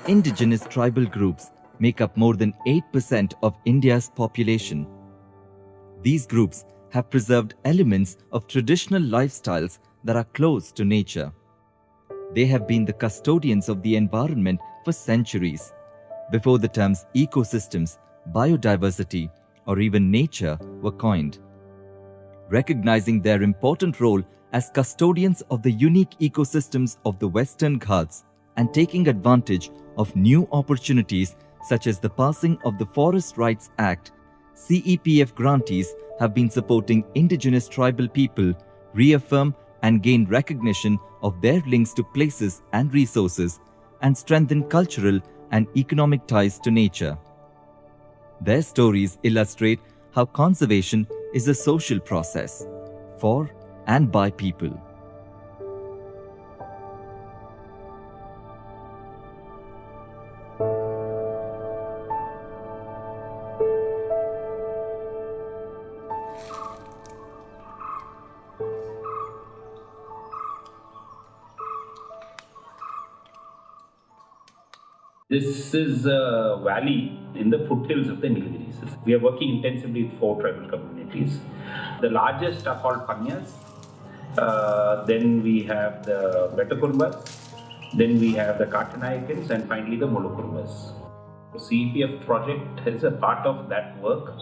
Indigenous tribal groups make up more than 8% of India's population. These groups have preserved elements of traditional lifestyles that are close to nature. They have been the custodians of the environment for centuries, before the terms ecosystems, biodiversity, or even nature were coined. Recognizing their important role as custodians of the unique ecosystems of the Western Ghats and taking advantage of new opportunities such as the passing of the Forest Rights Act, CEPF grantees have been supporting indigenous tribal people reaffirm and gain recognition of their links to places and resources and strengthen cultural and economic ties to nature. Their stories illustrate how conservation is a social process for and by people. This is a valley in the foothills of the Nilgiris. We are working intensively with 4 tribal communities. The largest are called Panyas. Then we have the Vetakurmbas. Then we have the Katanayakans, and finally the Molukurmbas. The CEPF project is a part of that work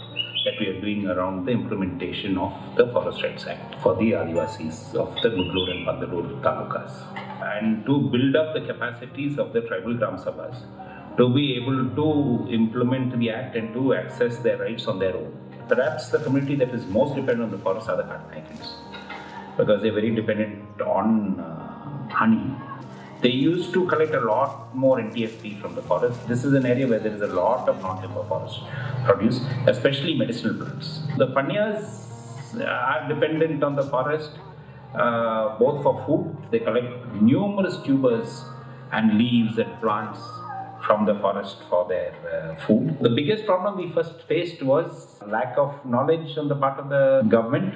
that we are doing around the implementation of the Forest Rights Act for the Adivasis of the Gudlur and Pandalur talukas, and to build up the capacities of the tribal Gram Sabhas to be able to implement the act and to access their rights on their own. Perhaps the community that is most dependent on the forest are the Katanayakans, because they're very dependent on honey. They used to collect a lot more NTFP from the forest. This is an area where there is a lot of non-timber forest produce, especially medicinal plants. The Panyas are dependent on the forest both for food. They collect numerous tubers and leaves and plants from the forest for their food. The biggest problem we first faced was lack of knowledge on the part of the government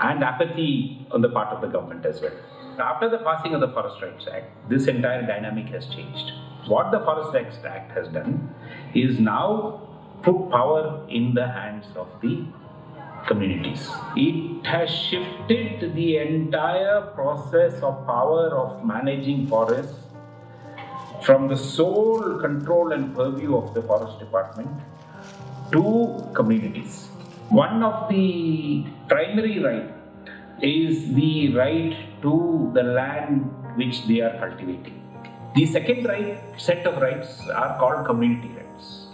and apathy on the part of the government as well. After the passing of the Forest Rights Act, this entire dynamic has changed. What the Forest Rights Act has done is now put power in the hands of the communities. It has shifted the entire process of power of managing forests from the sole control and purview of the Forest Department to communities. One of the primary rights is the right to the land which they are cultivating. The second set of rights are called community rights.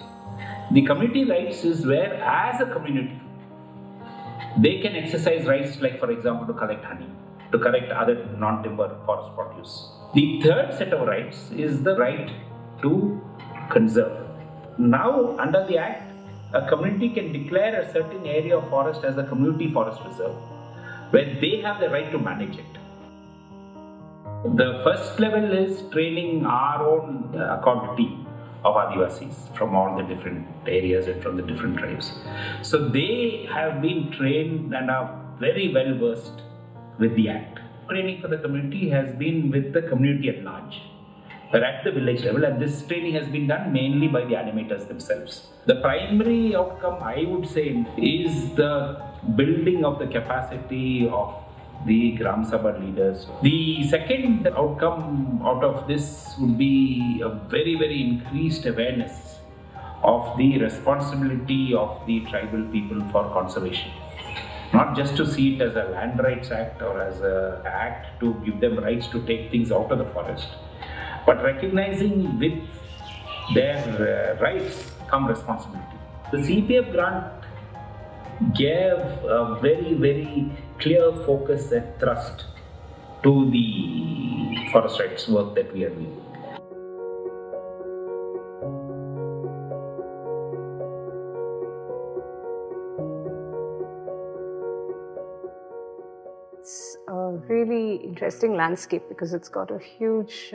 The community rights is where, as a community, they can exercise rights like, for example, to collect honey, to collect other non-timber forest produce. The third set of rights is the right to conserve. Now, under the Act, a community can declare a certain area of forest as a community forest reserve, where they have the right to manage it. The first level is training our own account team of Adivasis from all the different areas and from the different tribes. So they have been trained and are very well versed with the Act. Training for the community has been with the community at large, but at the village level, and this training has been done mainly by the animators themselves. The primary outcome, I would say, is the building of the capacity of the Gram Sabha leaders. The second outcome out of this would be a very, very increased awareness of the responsibility of the tribal people for conservation. Not just to see it as a land rights act or as an act to give them rights to take things out of the forest, but recognizing with their rights come responsibility. The CPF grant gave a very, very clear focus and thrust to the forest rights work that we are doing. It's a really interesting landscape because it's got a huge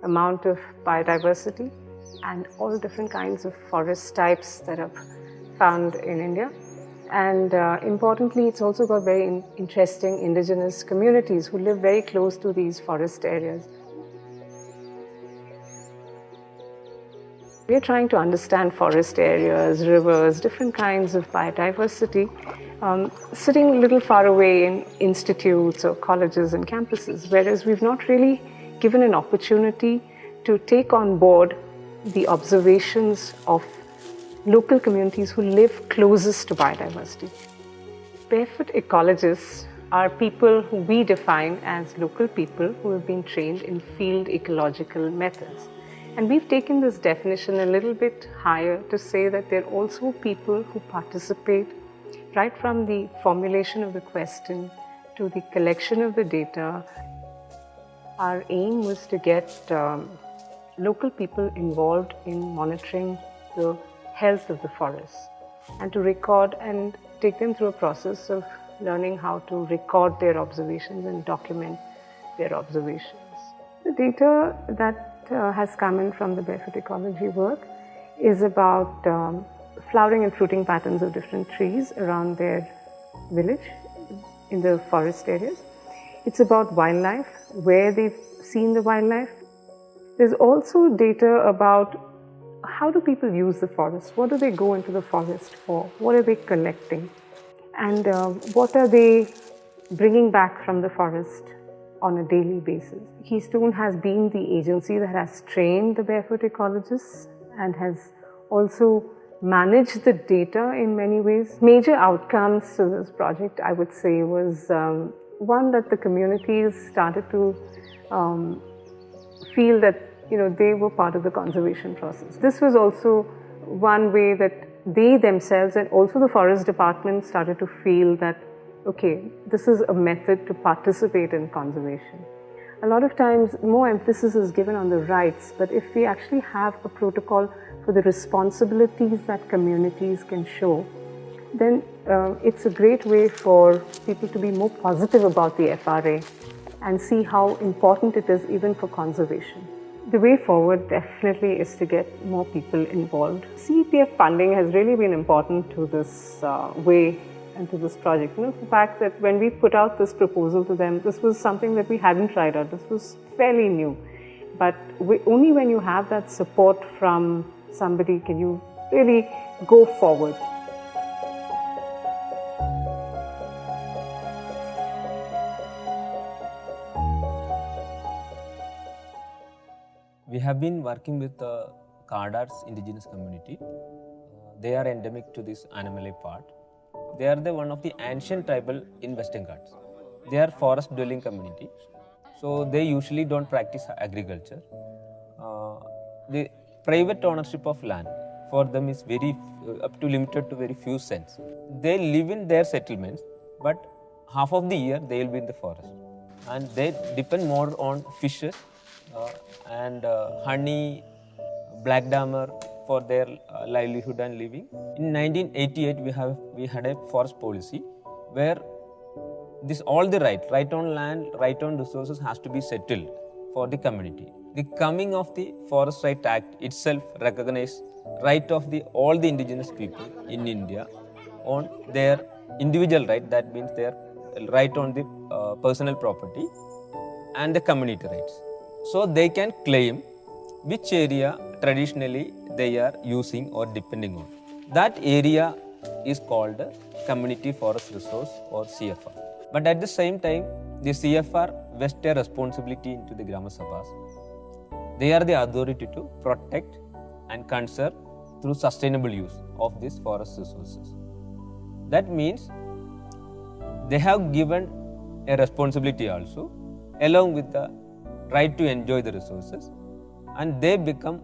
amount of biodiversity and all different kinds of forest types that are found in India. And importantly, it's also got very interesting indigenous communities who live very close to these forest areas. We're trying to understand forest areas, rivers, different kinds of biodiversity, sitting a little far away in institutes or colleges and campuses, whereas we've not really given an opportunity to take on board the observations of local communities who live closest to biodiversity. Barefoot ecologists are people who we define as local people who have been trained in field ecological methods. And we've taken this definition a little bit higher to say that they're also people who participate right from the formulation of the question to the collection of the data. Our aim was to get local people involved in monitoring the health of the forests and to record and take them through a process of learning how to record their observations and document their observations. The data that has come in from the barefoot ecology work is about flowering and fruiting patterns of different trees around their village in the forest areas. It's about wildlife, where they've seen the wildlife. There's also data about how do people use the forest? What do they go into the forest for? What are they collecting? And what are they bringing back from the forest on a daily basis? Keystone has been the agency that has trained the barefoot ecologists and has also managed the data in many ways. Major outcomes to this project, I would say, was one, that the communities started to feel that they were part of the conservation process. This was also one way that they themselves and also the forest department started to feel that, okay, this is a method to participate in conservation. A lot of times more emphasis is given on the rights, but if we actually have a protocol for the responsibilities that communities can show, then it's a great way for people to be more positive about the FRA and see how important it is even for conservation. The way forward definitely is to get more people involved. CEPF funding has really been important to this way and to this project. The fact that when we put out this proposal to them, this was something that we hadn't tried out. This was fairly new. But only when you have that support from somebody can you really go forward. We have been working with the Kardars indigenous community. They are endemic to this Annamalai part. They are one of the ancient tribal in Western Ghats. They are forest dwelling community. So they usually don't practice agriculture. The private ownership of land for them is very up to limited to very few cents. They live in their settlements, but half of the year they will be in the forest. And they depend more on fishes and honey, black dammer for their livelihood and living. In 1988, we had a forest policy where all the right on land, right on resources has to be settled for the community. The coming of the Forest Right Act itself recognized right of all the indigenous people in India on their individual right. That means their right on the personal property and the community rights. So they can claim which area traditionally they are using or depending on. That area is called Community Forest Resource or CFR. But at the same time, the CFR vests a responsibility into the Grama Sabhas. They are the authority to protect and conserve through sustainable use of these forest resources. That means they have given a responsibility also along with the right to enjoy the resources, and they become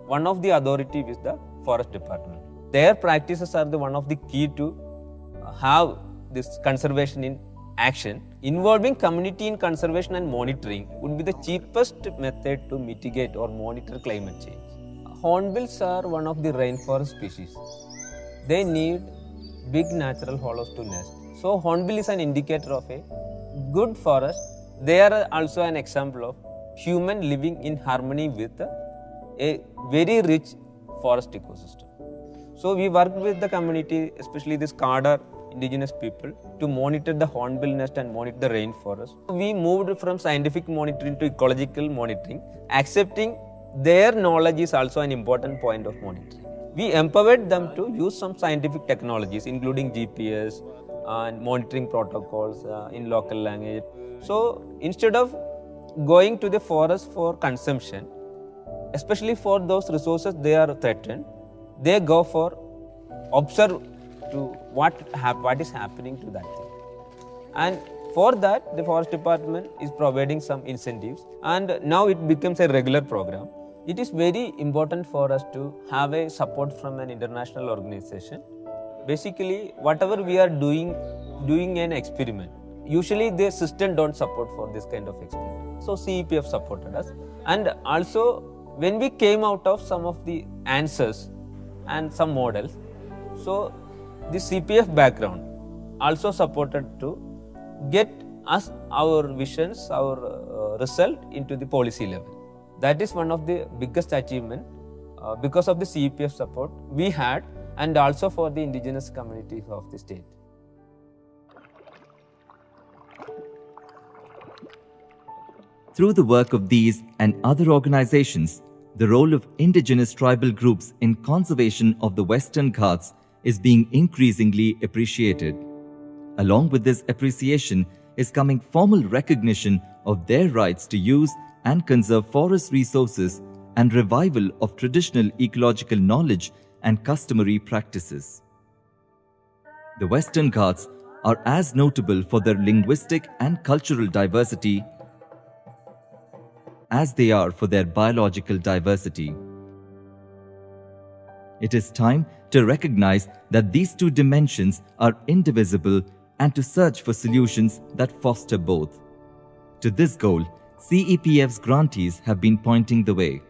one of the authority with the forest department. Their practices are one of the key to have this conservation in action. Involving community in conservation and monitoring would be the cheapest method to mitigate or monitor climate change. Hornbills are one of the rainforest species. They need big natural hollows to nest. So hornbill is an indicator of a good forest. They are also an example of human living in harmony with a very rich forest ecosystem. So we worked with the community, especially this Kardar indigenous people, to monitor the hornbill nest and monitor the rainforest. We moved from scientific monitoring to ecological monitoring, accepting their knowledge is also an important point of monitoring. We empowered them to use some scientific technologies, including GPS and monitoring protocols in local language. So instead of going to the forest for consumption, especially for those resources they are threatened, they go for observe to what is happening to that thing. And for that, the forest department is providing some incentives, and now it becomes a regular program. It is very important for us to have a support from an international organization. Basically, whatever we are doing an experiment, usually the system don't support for this kind of experiment. So CEPF supported us, and also when we came out of some of the answers and some models, so the CPF background also supported to get us our visions, our result into the policy level. That is one of the biggest achievement because of the CPF support we had, and also for the indigenous communities of the state. Through the work of these and other organizations, the role of indigenous tribal groups in conservation of the Western Ghats is being increasingly appreciated. Along with this appreciation is coming formal recognition of their rights to use and conserve forest resources and revival of traditional ecological knowledge and customary practices. The Western Ghats are as notable for their linguistic and cultural diversity as they are for their biological diversity. It is time to recognize that these two dimensions are indivisible and to search for solutions that foster both. To this goal, CEPF's grantees have been pointing the way.